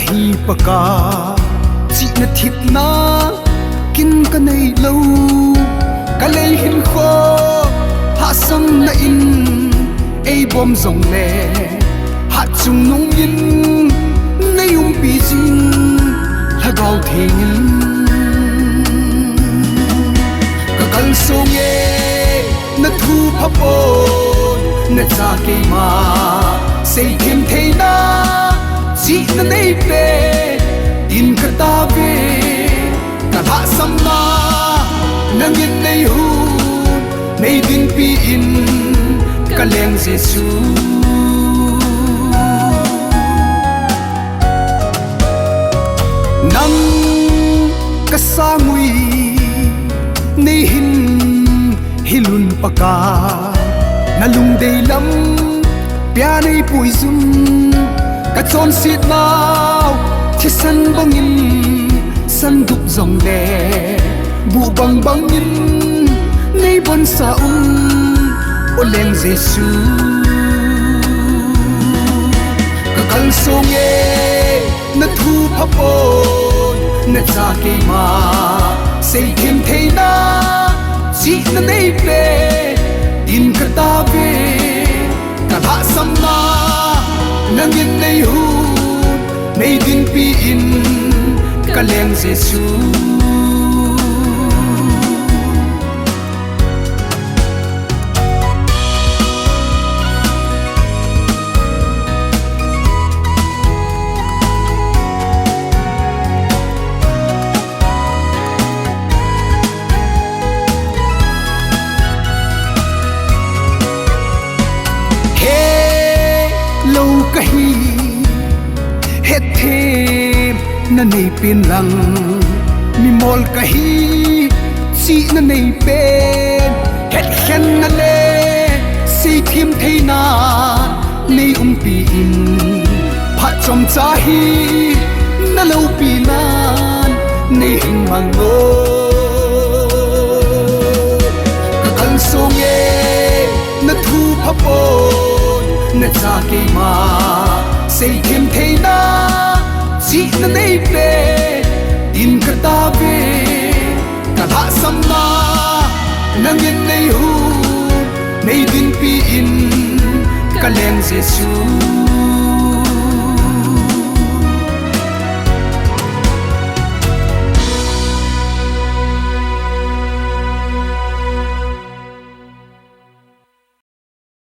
hi paka chi na thit na kin ka nei lo ka lei hin kho ha sam na in ei bom zong le ha chung nung yin nei pi jing ha gao thing ka kal so nge na thu phapo na cha ke ma sei thêm thế na chỉ na nei pe tin ka ta ve ka ha sam na nang yin nei hu nei din pi in ka leng jesu nang ka sa ngui nei hin hilun paka na lung dei lam pia nei pui zum ka chon sit nau thi san bangin san dup zong le bu bang bangin nei bon sa o leng jesu ka kal so nge na thu phapo na cha ke ma sei thêm thế na chỉ na nei pe tin ka ta ve ka ha sam na nang yin nei hu nei din pi in ka leng jesu kahi het thêm na nei pin lang mi mol kahi si na nei pen het khen na le si thim thei na nei pi in pha chom cha hi na lo pi nan nei hing mang lo ka kal so nge na thu phapo na cha ke ma sei thêm thế na chỉ na nei pe tin ka ta ve ka ha sam na nang yin nei hu nei din pi in ka leng jesu